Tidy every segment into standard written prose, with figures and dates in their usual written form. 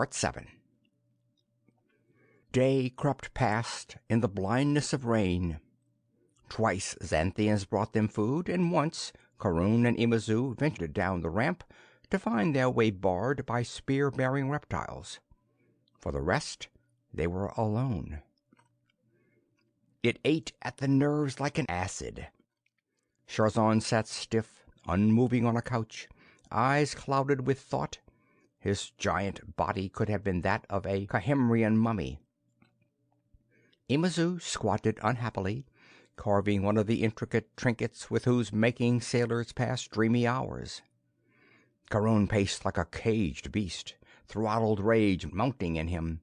7. Day crept past in the blindness of rain. Twice Xanthians brought them food, and once Karun and Imazu ventured down the ramp to find their way barred by spear-bearing reptiles. For the rest, they were alone. It ate at the nerves like an acid. Sharzan sat stiff, unmoving on a couch, eyes clouded with thought. His giant body could have been that of a Khemrian mummy. Imazu squatted unhappily, carving one of the intricate trinkets with whose making sailors pass dreamy hours. Karun paced like a caged beast, throttled rage mounting in him.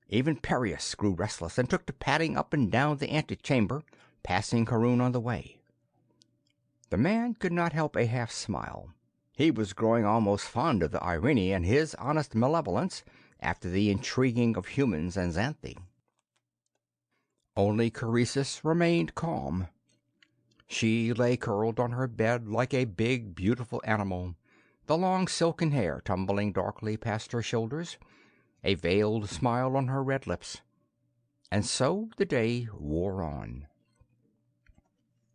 Even Perius grew restless and took to padding up and down the antechamber, passing Karun on the way. The man could not help a half smile. He was growing almost fond of the Irene and his honest malevolence after the intriguing of humans and Xanthi. Only Croesus remained calm. She lay curled on her bed like a big, beautiful animal, the long silken hair tumbling darkly past her shoulders, a veiled smile on her red lips. And so the day wore on.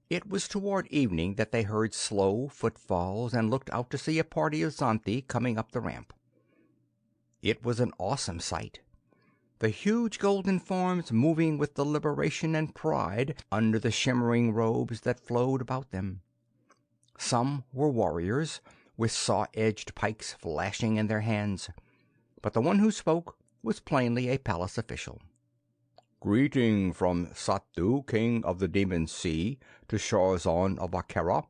It was toward evening that they heard slow footfalls and looked out to see a party of Xanthi coming up the ramp. It was an awesome sight. The huge golden forms moving with deliberation and pride under the shimmering robes that flowed about them. Some were warriors, with saw-edged pikes flashing in their hands, but the one who spoke was plainly a palace official. "Greeting from Satu, king of the Demon Sea, to Sharzan of Akera,"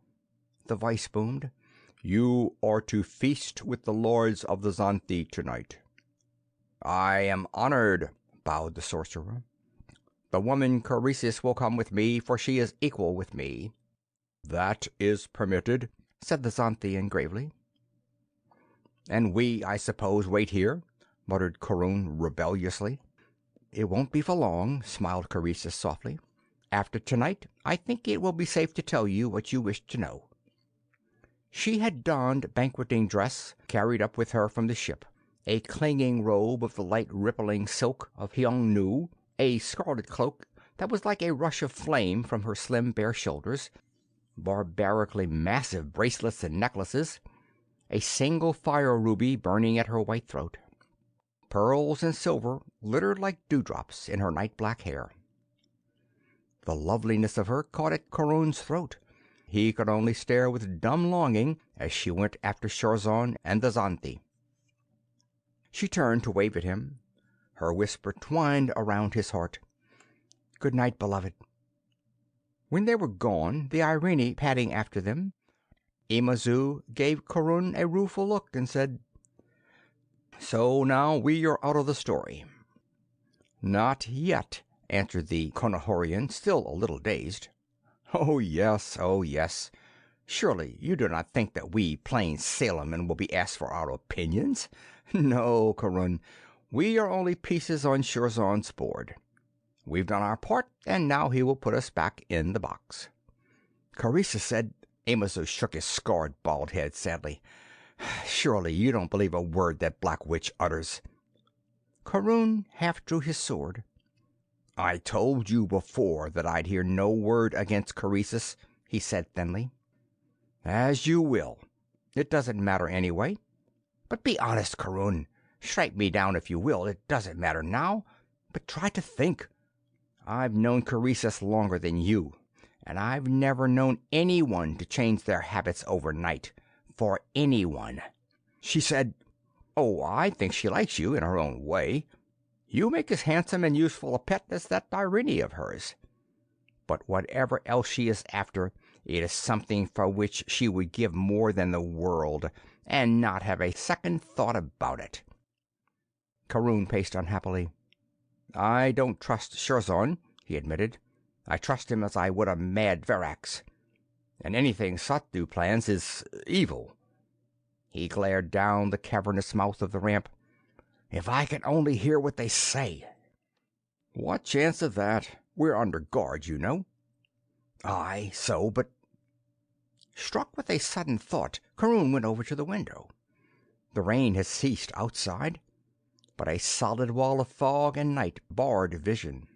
the voice boomed. "You are to feast with the lords of the Xanthi tonight." "I am honored," bowed the sorcerer. "The woman Croesus will come with me, for she is equal with me." "That is permitted," said the Xanthian gravely. "And we, I suppose, wait here," muttered Karun rebelliously. "It won't be for long," smiled Croesus softly. "After tonight, I think it will be safe to tell you what you wish to know." She had donned banqueting dress, carried up with her from the ship, a clinging robe of the light rippling silk of Hyong-nu, a scarlet cloak that was like a rush of flame from her slim bare shoulders, barbarically massive bracelets and necklaces, a single fire ruby burning at her white throat. Pearls and silver glittered like dewdrops in her night-black hair. The loveliness of her caught at Karun's throat. He could only stare with dumb longing as she went after Sharzan and the Xanthi. She turned to wave at him. Her whisper twined around his heart. "Good night, beloved." When they were gone, the Irene padding after them, Imazu gave Karun a rueful look and said, "So now we are out of the story." "Not yet," answered the Konahorian, still a little dazed. Oh yes, oh yes. Surely you do not think that we plain sailormen will be asked for our opinions? No, Karun, we are only pieces on Sharzan's board. We've done our part, and now he will put us back in the box." Croesus said. Imazu shook his scarred bald head sadly. "Surely you don't believe a word that black witch utters." Karun half drew his sword. "I told you before that I'd hear no word against Croesus," he said thinly. "As you will. It doesn't matter anyway. But be honest, Karun. Strike me down if you will. It doesn't matter now. But try to think. I've known Croesus longer than you, and I've never known anyone to change their habits overnight. For anyone." She said, "Oh, I think she likes you in her own way. You make as handsome and useful a pet as that Irene of hers. But whatever else she is after, it is something for which she would give more than the world, and not have a second thought about it." Karun paced unhappily. "I don't trust Sharzan," he admitted. "I trust him as I would a mad Verax. And anything Satu plans is evil." He glared down the cavernous mouth of the ramp. "If I could only hear what they say." "What chance of that? We're under guard, you know." "Aye, so, but—" Struck with a sudden thought, Karun went over to the window. The rain had ceased outside. but a solid wall of fog and night barred vision.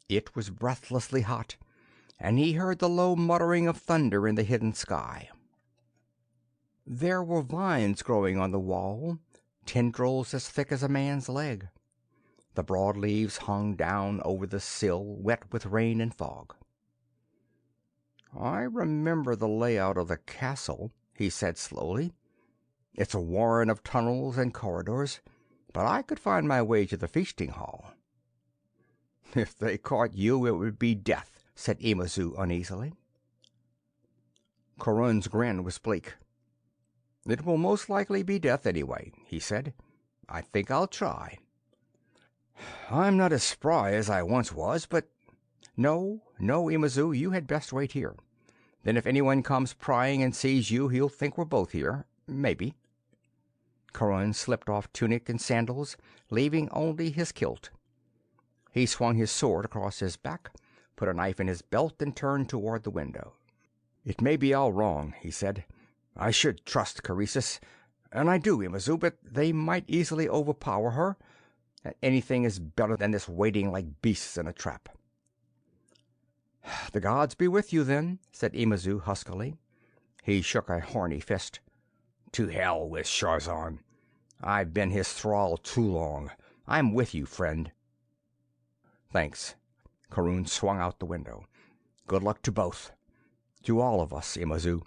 It was breathlessly hot, and he heard the low muttering of thunder in the hidden sky. There were vines growing on the wall, tendrils as thick as a man's leg. The broad leaves hung down over the sill, wet with rain and fog. "I remember the layout of the castle," he said slowly. "It's a warren of tunnels and corridors, but I could find my way to the feasting hall." "If they caught you, it would be death," said Imazu uneasily. Karun's grin was bleak. "It will most likely be death anyway," he said. "I think I'll try. I'm not as spry as I once was, but—" No, Imazu, you had best wait here. Then if anyone comes prying and sees you, he'll think we're both here. Maybe." Karun slipped off tunic and sandals, leaving only his kilt. He swung his sword across his back, put a knife in his belt, and turned toward the window. "It may be all wrong," he said. "I should trust Caresis, and I do, Imazu, but they might easily overpower her. Anything is better than this waiting like beasts in a trap." "The gods be with you, then," said Imazu huskily. He shook a horny fist. "To hell with Sharzan. I've been his thrall too long. I'm with you, friend." "Thanks." Karun swung out the window. "Good luck to both. To all of us, Imazu."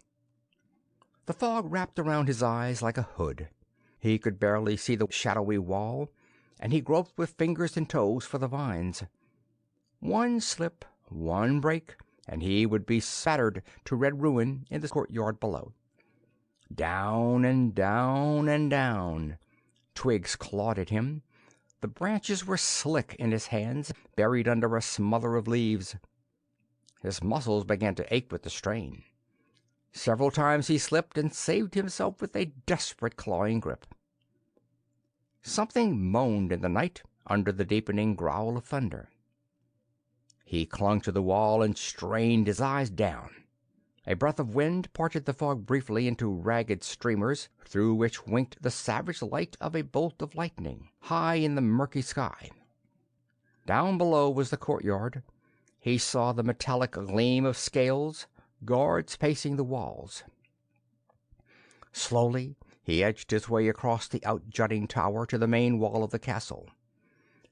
The fog wrapped around his eyes like a hood. He could barely see the shadowy wall, and he groped with fingers and toes for the vines. One slip, one break, and he would be spattered to red ruin in the courtyard below. Down and down and down. Twigs clawed at him. The branches were slick in his hands, buried under a smother of leaves. His muscles began to ache with the strain. Several times he slipped and saved himself with a desperate clawing grip. Something moaned in the night under the deepening growl of thunder. He clung to the wall and strained his eyes down. A breath of wind parted the fog briefly into ragged streamers, through which winked the savage light of a bolt of lightning, high in the murky sky. Down below was the courtyard. He saw the metallic gleam of scales, guards pacing the walls. Slowly he edged his way across the outjutting tower to the main wall of the castle.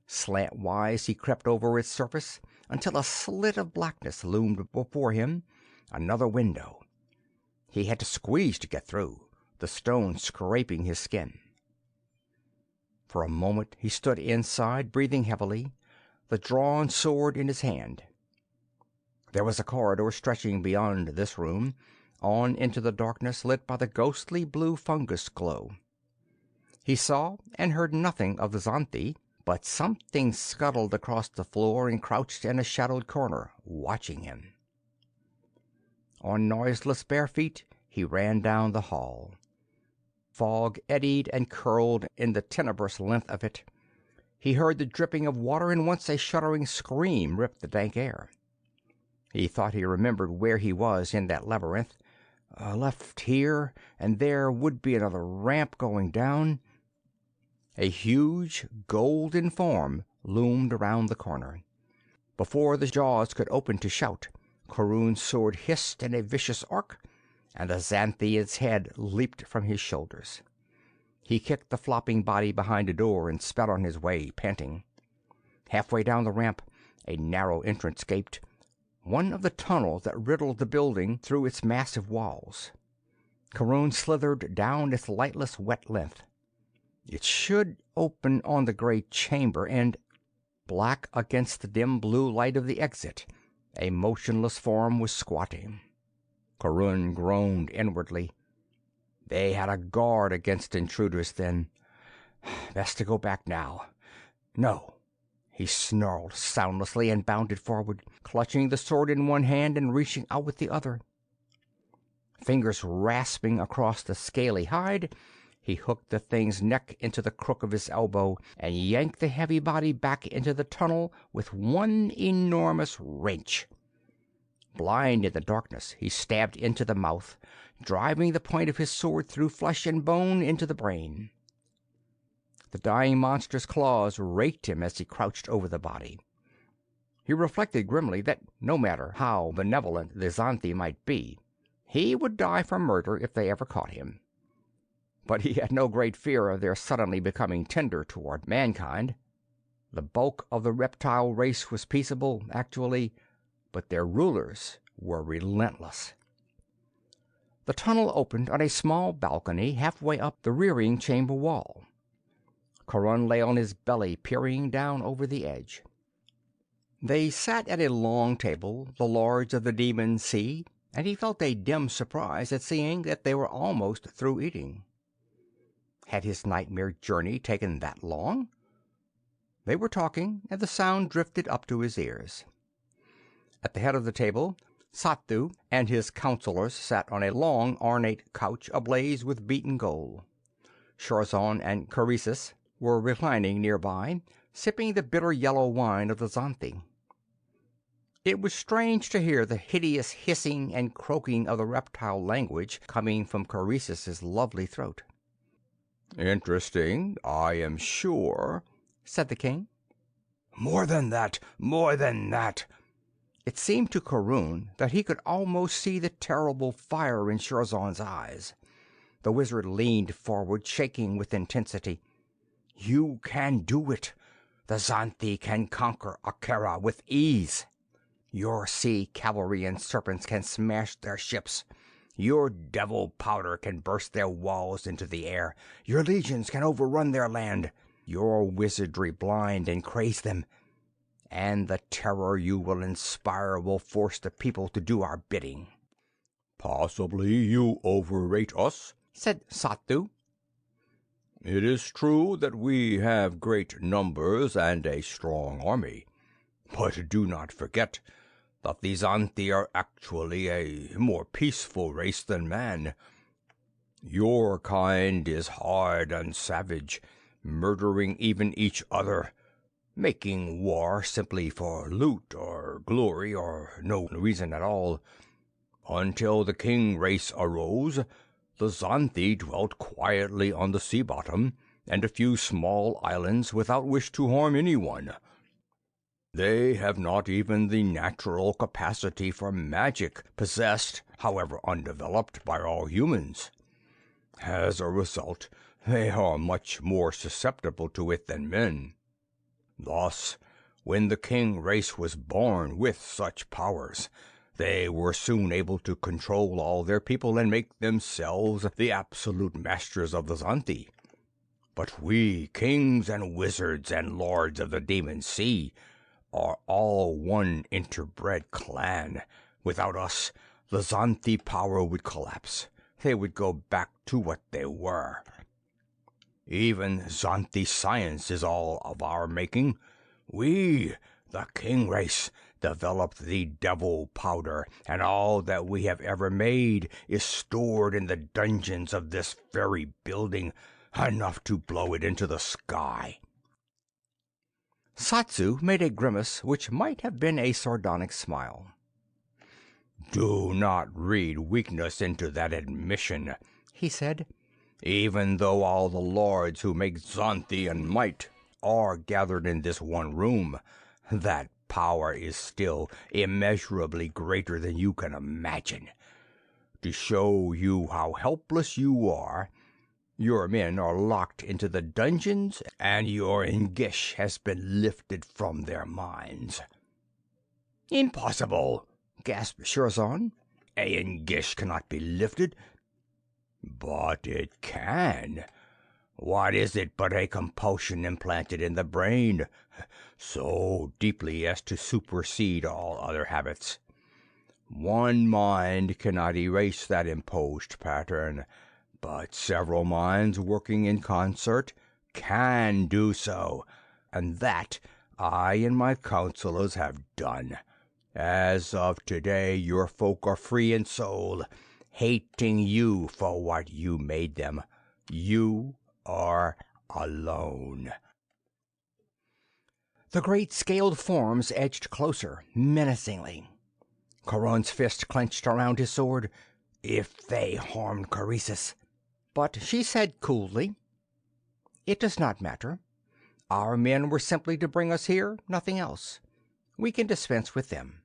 Slantwise he crept over its surface until a slit of blackness loomed before him, another window. He had to squeeze to get through, the stone scraping his skin. For a moment he stood inside, breathing heavily, the drawn sword in his hand. There was a corridor stretching beyond this room, on into the darkness lit by the ghostly blue fungus glow. He saw and heard nothing of the Xanthi, but something scuttled across the floor and crouched in a shadowed corner, watching him. On noiseless bare feet he ran down the hall. Fog eddied and curled in the tenebrous length of it. He heard the dripping of water, and once a shuddering scream ripped the dank air. He thought he remembered where he was in that labyrinth. Left here, and there would be another ramp going down. A huge golden form loomed around the corner. Before the jaws could open to shout, Karun's sword hissed in a vicious arc, and the Xanthian's head leaped from his shoulders. He kicked the flopping body behind a door and sped on his way, panting. Halfway down the ramp, a narrow entrance gaped, one of the tunnels that riddled the building through its massive walls. Karun slithered down its lightless wet length. It should open on the great chamber, and black against the dim blue light of the exit, a motionless form was squatting. Karun groaned inwardly. They had a guard against intruders, then. Best to go back now. No. He snarled soundlessly and bounded forward, clutching the sword in one hand and reaching out with the other. Fingers rasping across the scaly hide, he hooked the thing's neck into the crook of his elbow and yanked the heavy body back into the tunnel with one enormous wrench. Blind in the darkness, he stabbed into the mouth, driving the point of his sword through flesh and bone into the brain. The dying monster's claws raked him as he crouched over the body. He reflected grimly that no matter how benevolent the Xanthi might be, he would die for murder if they ever caught him. But he had no great fear of their suddenly becoming tender toward mankind. The bulk of the reptile race was peaceable, actually, but their rulers were relentless. The tunnel opened on a small balcony halfway up the rearing chamber wall. Corrun lay on his belly, peering down over the edge. They sat at a long table, the lords of the demon sea, and he felt a dim surprise at seeing that they were almost through eating. Had his nightmare journey taken that long? They were talking, and the sound drifted up to his ears. At the head of the table, Sattu and his counselors sat on a long, ornate couch ablaze with beaten gold. Shorzon and Carissus were reclining nearby, sipping the bitter yellow wine of the Xanthi. It was strange to hear the hideous hissing and croaking of the reptile language coming from Carissus's lovely throat. "Interesting, I am sure," said the king. "More than that, more than that." It seemed to Corrun that he could almost see the terrible fire in Shorzon's eyes. The wizard leaned forward, shaking with intensity. "You can do it. The Xanthi can conquer Akera with ease. Your sea cavalry and serpents can smash their ships. Your devil powder can burst their walls into the air. Your legions can overrun their land. Your wizardry blind and craze them. And the terror you will inspire will force the people to do our bidding." "Possibly you overrate us," said Sattu. "It is true that we have great numbers and a strong army. But do not forget that the Xanthi are actually a more peaceful race than man. Your kind is hard and savage, murdering even each other, making war simply for loot or glory or no reason at all. Until the king race arose, the Xanthi dwelt quietly on the sea bottom and a few small islands without wish to harm anyone. They have not even the natural capacity for magic, possessed, however undeveloped, by all humans. As a result, they are much more susceptible to it than men. Thus, when the king race was born with such powers, they were soon able to control all their people and make themselves the absolute masters of the Xanthi. But we, kings and wizards and lords of the demon sea, are all one interbred clan. Without us, the Xanthi power would collapse. They would go back to what they were. Even Xanthi science is all of our making. We, the king race, developed the devil powder, and all that we have ever made is stored in the dungeons of this very building, enough to blow it into the sky." Satsu made a grimace which might have been a sardonic smile. "Do not read weakness into that admission," he said. "Even though all the lords who make Xanthian might are gathered in this one room, that power is still immeasurably greater than you can imagine. To show you how helpless you are, your men are locked into the dungeons, and your Ngish has been lifted from their minds." "Impossible!" gasped Shorzon. "A Ngish cannot be lifted." "But it can. What is it but a compulsion implanted in the brain, so deeply as to supersede all other habits? One mind cannot erase that imposed pattern, but several minds working in concert can do so, and that I and my counselors have done. As of today, your folk are free in soul, hating you for what you made them. You are alone." The great scaled forms edged closer, menacingly. Corrun's fist clenched around his sword. "If they harmed Carissus—" But she said coolly, It does not matter. Our men were simply to bring us here, nothing else. We can dispense with them.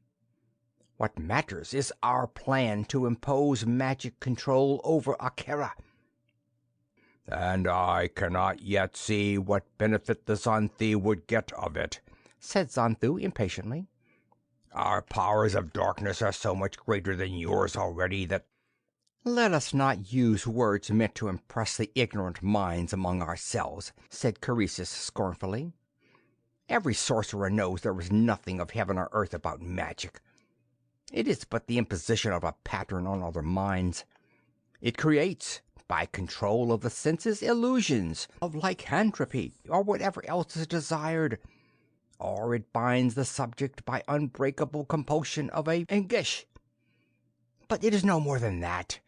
What matters is our plan to impose magic control over Akera. And I cannot yet see what benefit the Xanthi would get of it, said Xanthu impatiently. Our powers of darkness are so much greater than yours already that... Let us not use words meant to impress the ignorant minds among ourselves, said Croesus scornfully. Every sorcerer knows there is nothing of heaven or earth about magic. It is but the imposition of a pattern on other minds. It creates, by control of the senses, illusions of lycanthropy or whatever else is desired, or it binds the subject by unbreakable compulsion of a gish. But it is no more than that.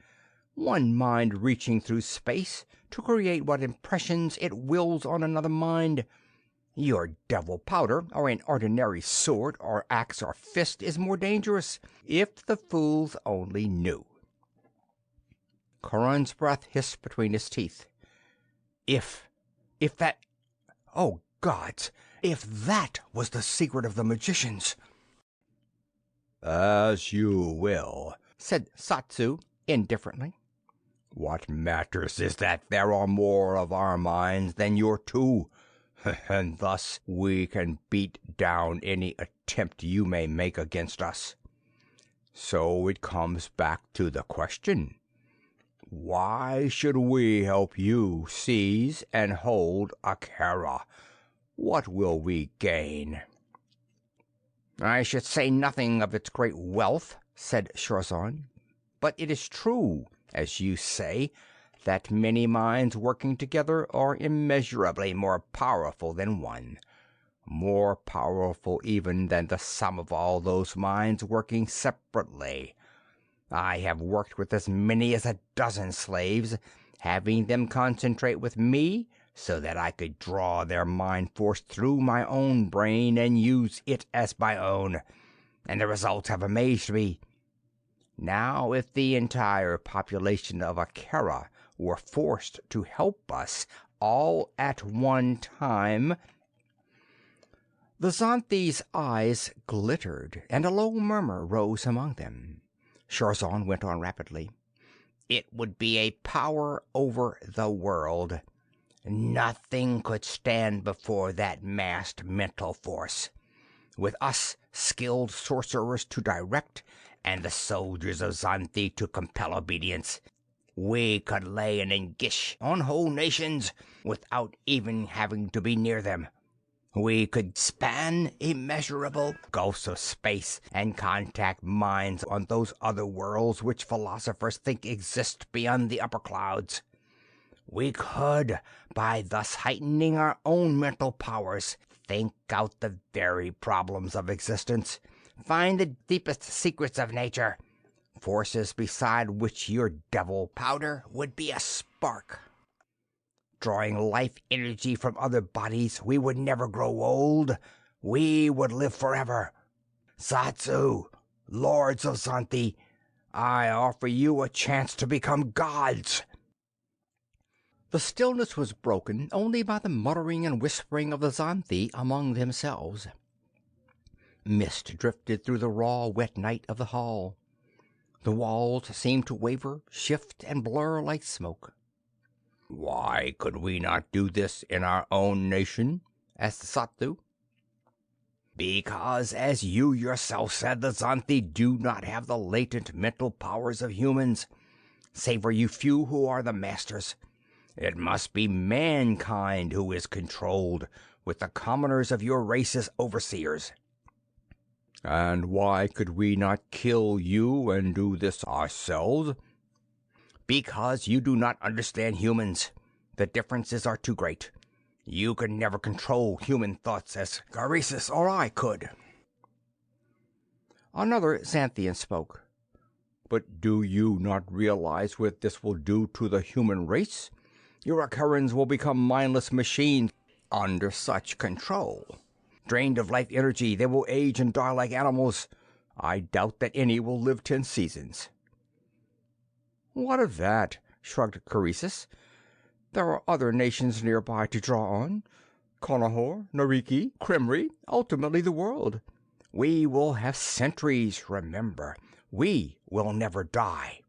One mind reaching through space to create what impressions it wills on another mind. Your devil powder, or an ordinary sword or axe or fist, is more dangerous, if the fools only knew. Charon's breath hissed between his teeth. If that... Oh, gods! If that was the secret of the magicians! As you will, said Satsu indifferently. What matters is that there are more of our minds than your two, and thus we can beat down any attempt you may make against us. So it comes back to the question, why should we help you seize and hold Akera? What will we gain? I should say nothing of its great wealth, said Chorzon. But it is true, as you say, that many minds working together are immeasurably more powerful than one, more powerful even than the sum of all those minds working separately. I have worked with as many as a dozen slaves, having them concentrate with me so that I could draw their mind force through my own brain and use it as my own, and the results have amazed me. Now, if the entire population of Akera were forced to help us all at one time... The Xanthi's eyes glittered, and a low murmur rose among them. Chorzon went on rapidly. It would be a power over the world. Nothing could stand before that massed mental force. With us skilled sorcerers to direct, and the soldiers of Xanthi to compel obedience, we could lay an engish on whole nations without even having to be near them. We could span immeasurable gulfs of space and contact minds on those other worlds which philosophers think exist beyond the upper clouds. We could, by thus heightening our own mental powers, think out the very problems of existence, find the deepest secrets of nature, forces beside which your devil powder would be a spark. Drawing life energy from other bodies, we would never grow old. We would live forever. Satsu, lords of Xanthi, I offer you a chance to become gods. The stillness was broken only by the muttering and whispering of the Xanthi among themselves. Mist drifted through the raw, wet night of the hall. The walls seemed to waver, shift, and blur like smoke. Why could we not do this in our own nation? asked Satsu. Because, as you yourself said, the Xanthi do not have the latent mental powers of humans, save for you few who are the masters. It must be mankind who is controlled, with the commoners of your race as overseers. And why could we not kill you and do this ourselves? Because you do not understand humans. The differences are too great. You could never control human thoughts as Croesus or I could. Another Xanthian spoke. But do you not realize what this will do to the human race? Your Akerans will become mindless machines under such control. Drained of life energy, they will age and die like animals. I doubt that any will live 10 seasons. What of that? Shrugged Croesus. There are other nations nearby to draw on. Conahor, Nariki, Krimri, ultimately the world. We will have centuries, remember. We will never die."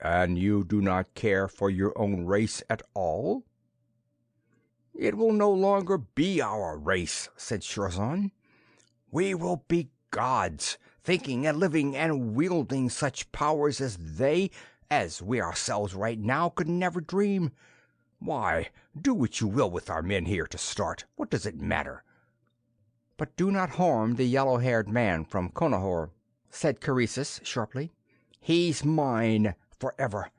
"And you do not care for your own race at all?" "It will no longer be our race," said Shorzon. "We will be gods, thinking and living and wielding such powers as they, as we ourselves right now, could never dream. Why, do what you will with our men here to start. What does it matter?" "But do not harm the yellow-haired man from Conahor," said Caresis sharply. "He's mine forever."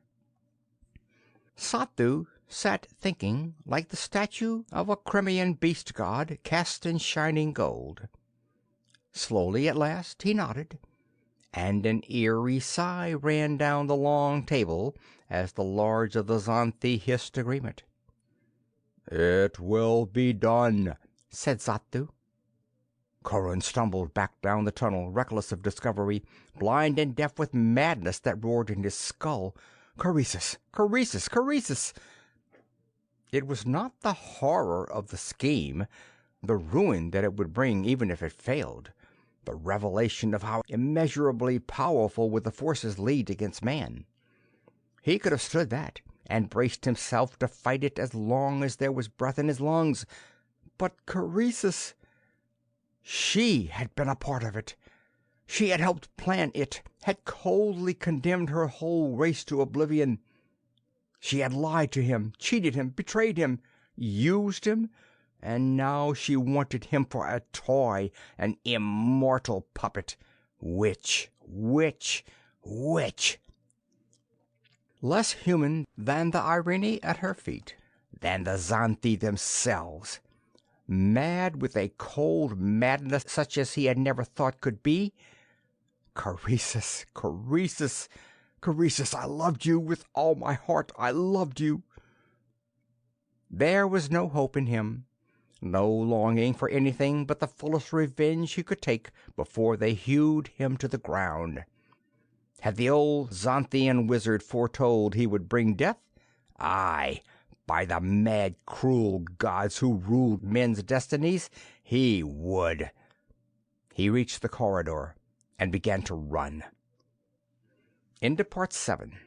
Sathu sat thinking, like the statue of a Crimean beast god cast in shining gold. Slowly at last he nodded, and an eerie sigh ran down the long table as the lords of the Xanthi hissed agreement. "It will be done," said Sathu. Kurun stumbled back down the tunnel, reckless of discovery, blind and deaf with madness that roared in his skull. "Caresis! Caresis! Caresis!" It was not the horror of the scheme, the ruin that it would bring even if it failed, the revelation of how immeasurably powerful would the forces lead against man. He could have stood that and braced himself to fight it as long as there was breath in his lungs. But Caresis, she had been a part of it. She had helped plan it, had coldly condemned her whole race to oblivion. She had lied to him, cheated him, betrayed him, used him, and now she wanted him for a toy, an immortal puppet. Witch, witch, witch! Less human than the Irene at her feet, than the Xanthi themselves. Mad with a cold madness such as he had never thought could be. Caresis, Caresis, Caresis, I loved you with all my heart. I loved you. There was no hope in him, no longing for anything but the fullest revenge he could take before they hewed him to the ground. Had the old Xanthian wizard foretold he would bring death? Aye, by the mad, cruel gods who ruled men's destinies, he would. He reached the corridor and began to run. End of Part 7.